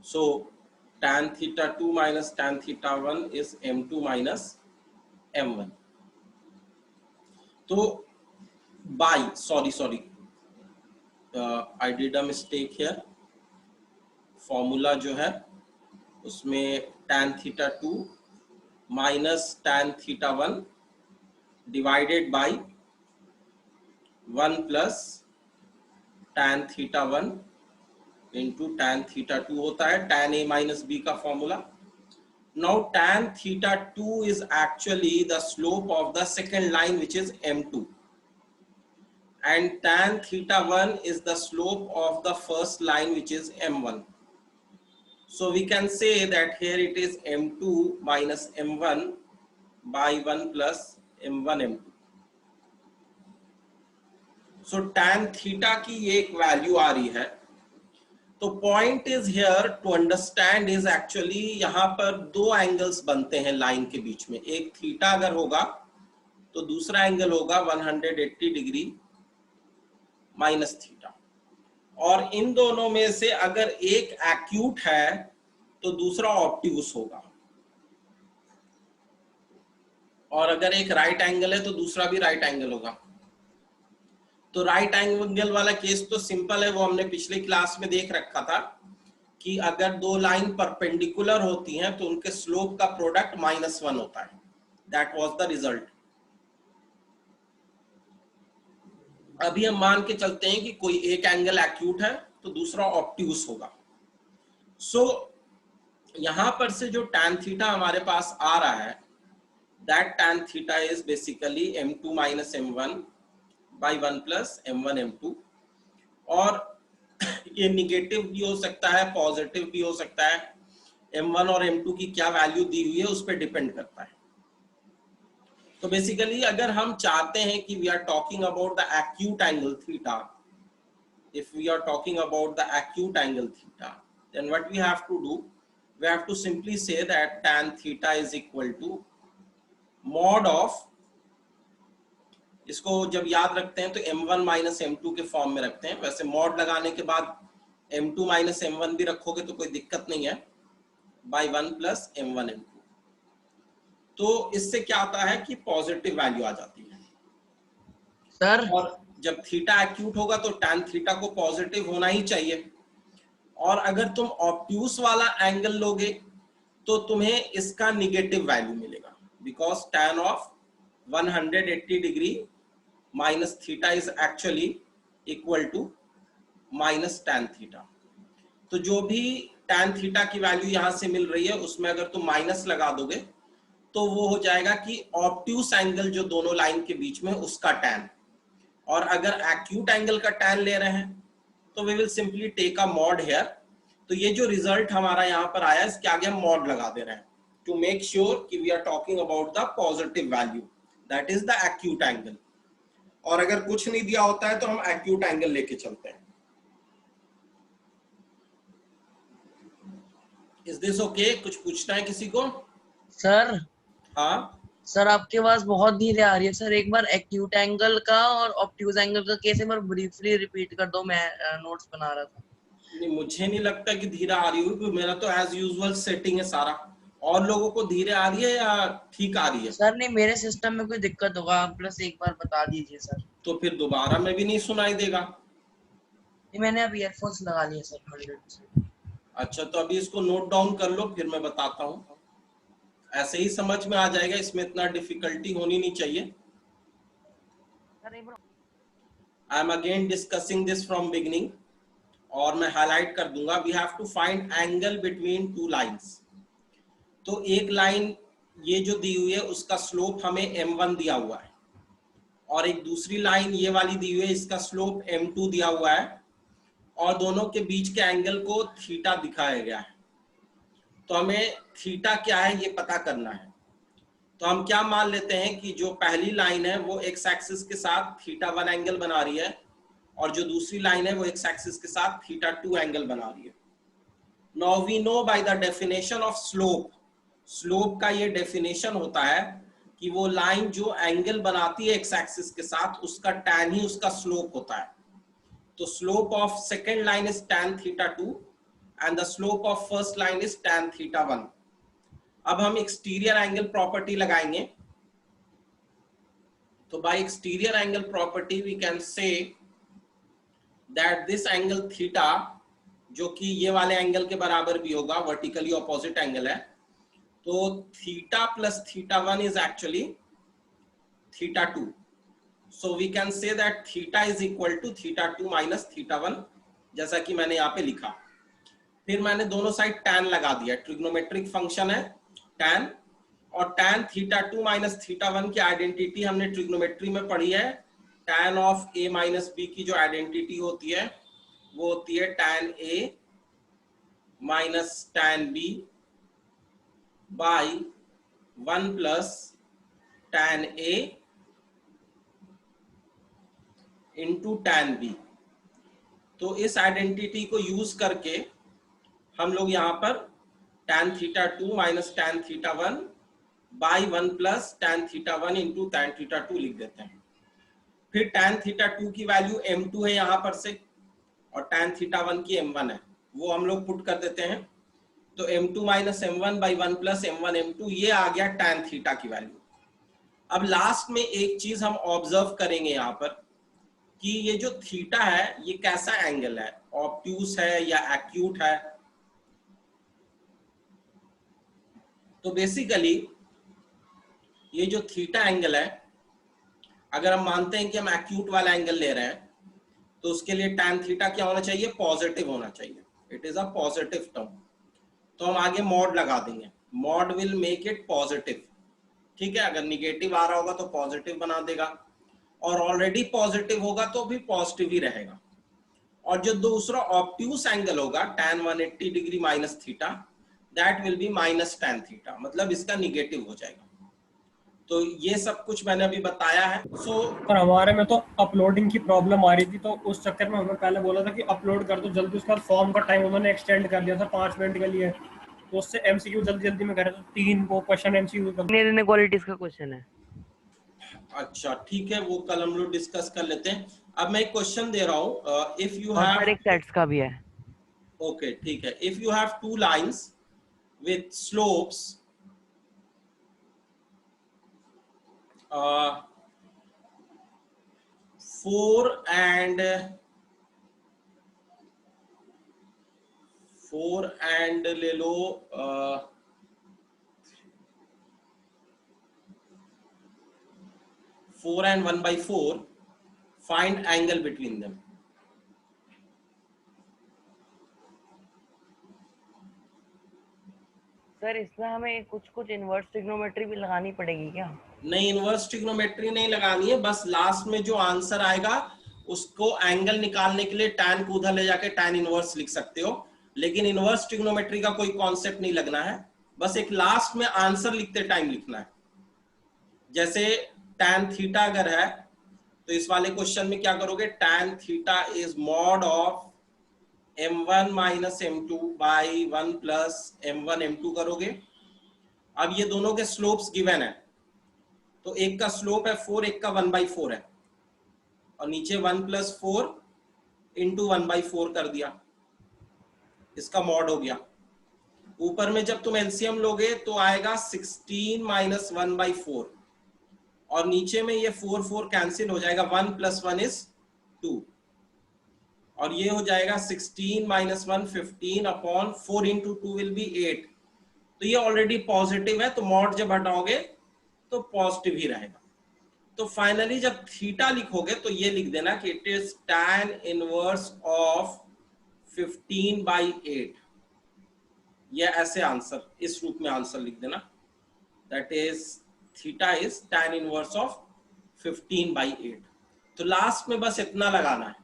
So tan theta 2 minus tan theta 1 is m2 minus m1. तो by sorry I did a mistake here. Formula जो है उसमें tan theta 2 minus tan theta 1 divided by 1 plus tan theta 1 into tan theta 2 होता है tan a minus b का formula. Now tan theta 2 is actually the slope of the second line, which is m2, and tan theta 1 is the slope of the first line, which is m1. So we can say that here it is m2 minus m1 by 1 plus m1 m2. So tan theta की ये एक value आ रही है. तो point is here to understand is actually यहाँ पर दो angles बनते हैं लाइन के बीच में. एक थीटा अगर होगा तो दूसरा एंगल होगा 180 डिग्री माइनस थीटा. और इन दोनों में से अगर एक एक्यूट है तो दूसरा ऑब्ट्यूस होगा, और अगर एक राइट एंगल है तो दूसरा भी राइट एंगल होगा. तो राइट एंगल वाला केस तो सिंपल है, वो हमने पिछले क्लास में देख रखा था कि अगर दो लाइन परपेंडिकुलर होती हैं तो उनके स्लोप का प्रोडक्ट -1 होता है. That was the result. अभी हम मान के चलते हैं कि कोई एक एंगल एक्यूट है तो दूसरा ऑब्ट्यूस होगा. सो यहां पर से जो tan थीटा हमारे पास आ रहा है, that tan theta is basically m2 minus m1 by 1 plus m1 m2. और ये निगेटिव भी हो सकता है, पॉजिटिव भी हो सकता है. m1 और m2 की क्या वैल्यू दी हुई है उस पर डिपेंड करता है. तो बेसिकली अगर हम चाहते हैं कि we are talking about the acute angle theta, if we are talking about the acute angle theta, then what we have to do, we have to simply say that tan theta is equal to mod of, इसको जब याद रखते हैं तो m1 minus m2 के form में रखते हैं. वैसे मॉड लगाने के बाद m2 minus m1 भी रखोगे तो कोई दिक्कत नहीं है, by 1 plus m1 m2. तो इससे क्या आता है कि पॉजिटिव वैल्यू आ जाती है सर. और जब थीटा एक्यूट होगा तो tan थीटा को पॉजिटिव होना ही चाहिए. और अगर तुम ऑब्ट्यूस वाला एंगल लोगे तो तुम्हें इसका निगेटिव वैल्यू मिलेगा, because tan of 180 degree minus theta is actually equal to minus tan theta. तो जो भी tan थीटा की वैल्यू यहां से मिल रही है उसमें अगर तुम माइनस लगा दोगे तो वो हो जाएगा कि ऑब्ट्यूस एंगल जो दोनों लाइन के बीच में उसका tan. और अगर एक्यूट एंगल का tan ले रहे हैं तो we will simply take a mod here. तो ये जो रिजल्ट हमारा यहाँ पर आया इसके आगे हम मॉड लगा दे रहे हैं टू मेक श्योर कि we are talking about the positive value, that is the acute angle. और अगर कुछ नहीं दिया होता है तो हम एक्यूट एंगल लेके चलते हैं. Is this okay? कुछ पूछना है किसी को? सर. हाँ सर आपके पास बहुत धीरे आ रही है सर. एक बार एक्यूट एंगल का और ऑब्ट्यूज एंगल का केस एक बार ब्रीफली रिपीट कर दो, मैं नोट्स बना रहा था. नहीं, मुझे नहीं लगता कि धीरे आ रही होगी, मेरा तो एज यूजुअल सेटिंग है सारा. और लोगों को धीरे आ रही है या ठीक आ रही है? सर नहीं, मेरे सिस्टम में कोई दिक्कत होगा, आप प्लस एक बार बता दीजिए सर. तो फिर दोबारा में भी नहीं सुनाई देगा? नहीं, मैंने अब ईयरफोन्स लगा लिए सर 100%. अच्छा, तो अभी इसको नोट डाउन कर लो, फिर मैं बताता हूँ. ऐसे ही समझ में आ जाएगा, इसमें इतना डिफिकल्टी होनी नहीं चाहिए. I am again discussing this from beginning और मैं हाईलाइट कर दूंगा. We have to find angle between two lines. तो एक लाइन ये जो दी हुई है उसका स्लोप हमें m1 दिया हुआ है, और एक दूसरी लाइन ये वाली दी हुई है, इसका स्लोप m2 दिया हुआ है, और दोनों के बीच के एंगल को थीटा दिखाया गया है. तो हमें थीटा क्या है ये पता करना है. तो हम क्या मान लेते हैं कि जो पहली लाइन है वो एक्स एक्सिस के साथ थीटा 1 एंगल बना रही है, और जो दूसरी लाइन है वो एक्स एक्सिस के साथ थीटा 2 एंगल बना रही है. Now we know by the definition of slope, slope का ये डेफिनेशन होता है कि वो लाइन जो एंगल बनाती है एक्स एक्सिस के साथ उसका tan ही उसका स्लोप होता है. तो slope of second line is tan theta 2 and the slope of first line is tan theta 1. अब हम एक्सटीरियर एंगल प्रॉपर्टी लगाएंगे, तो by exterior angle property we can say that this angle theta, जो कि ये वाले एंगल के बराबर भी होगा, वर्टिकली ऑपोजिट एंगल है, तो theta plus theta 1 is actually theta 2. So we can say that theta is equal to theta 2 minus theta 1, जैसा कि मैंने यहाँ पे लिखा. फिर मैंने दोनों साइड tan लगा दिया, ट्रिग्नोमेट्रिक फंक्शन है tan, और tan थीटा 2 माइनस थीटा 1 की आइडेंटिटी हमने ट्रिग्नोमेट्री में पढ़ी है. tan of a minus b की जो आइडेंटिटी होती है वो होती है tan a minus tan b by 1 plus tan a into tan b. तो इस आइडेंटिटी को यूज करके हम लोग यहाँ पर tan theta 2 minus tan theta 1 by 1 plus tan theta 1 into tan theta 2 लिख देते हैं. फिर tan थीटा 2 की वैल्यू m2 है यहाँ पर से, और tan थीटा 1 की m1 है, वो हम लोग पुट कर देते हैं. तो m2 minus m1 by 1 plus m1 m2, ये आ गया tan थीटा की वैल्यू. अब लास्ट में एक चीज हम ऑब्जर्व करेंगे यहाँ पर कि ये जो थीटा है ये कैसा एंगल है, ऑब्ट्यूस है या एक्यूट है. तो बेसिकली ये जो थीटा एंगल है, अगर हम मानते हैं कि हम एक्यूट वाला एंगल ले रहे हैं, तो उसके लिए tan थीटा क्या होना चाहिए, पॉजिटिव होना चाहिए. It is a positive term. तो हम आगे मॉड लगा देंगे, mod will make it positive. ठीक है, अगर निगेटिव आ रहा होगा तो पॉजिटिव बना देगा, और ऑलरेडी पॉजिटिव होगा तो भी पॉजिटिव ही रहेगा. और जो दूसरा ऑब्ट्यूस एंगल होगा tan 180 degree minus theta, that will be minus tan theta, मतलब इसका निगेटिव हो जाएगा. तो ये सब कुछ मैंने अभी बताया है. पर हमारे में तो अपलोडिंग की प्रॉब्लम आ रही थी, तो उस चक्कर में हमें पहले बोला था कि अपलोड कर दो जल्दी. उसके बाद फॉर्म का टाइम उन्होंने एक्सटेंड कर दिया था 5 मिनट के लिए, तो उससे एमसीक्यू जल्दी जल्दी में कर रहे थे. 3 वो क्वेश्चन एमसीक्यू इनइक्वालिटीज का क्वेश्चन है. अच्छा ठीक है, वो कल हम लोग डिस्कस कर लेते हैं. अब मैं एक क्वेश्चन दे रहा हूँ. इफ यू हैव एक सेट्स का भी है. ओके ठीक है. If you have two lines with slopes 4 and 4 ले लो 4 and 1/4, find angle between them. Sir इसमें हमें कुछ इनवर्स ट्रिग्नोमेट्री भी लगानी पड़ेगी क्या? नहीं, इनवर्स ट्रिग्नोमेट्री नहीं लगानी है, बस लास्ट में जो आंसर आएगा उसको एंगल निकालने के लिए tan को उधर ले जाके tan इनवर्स लिख सकते हो, लेकिन इनवर्स ट्रिग्नोमेट्री का कोई कॉन्सेप्ट नहीं लगना है. बस एक लास्ट में आंसर लिखते टाइम लिखना है. जैसे tan थीटा अगर है तो इस वाले क्वेश्चन में क्या करोगे, tan theta is mod of m1 minus m2 by 1 plus m1 m2 करोगे. अब ये दोनों के स्लोप्स गिवन है, तो एक का स्लोप है 4, एक का 1/4 है, और नीचे 1 प्लस 4 इंटू 1/4 कर दिया, इसका मॉड हो गया. ऊपर में जब तुम एलसीएम लोगे तो आएगा 16 माइनस 1/4, और नीचे में ये 4 4 कैंसिल हो जाएगा, 1 प्लस 1 इज 2, और ये हो जाएगा 16 minus 1 15 upon 4 into 2 will be 8. तो ये ऑलरेडी पॉजिटिव है, तो मॉड जब हटाओगे तो पॉजिटिव ही रहेगा. तो फाइनली जब थीटा लिखोगे तो ये लिख देना कि it is tan inverse of 15/8. ये ऐसे आंसर, इस रूप में आंसर लिख देना, that is theta is tan inverse of 15/8. तो लास्ट में बस इतना लगाना है.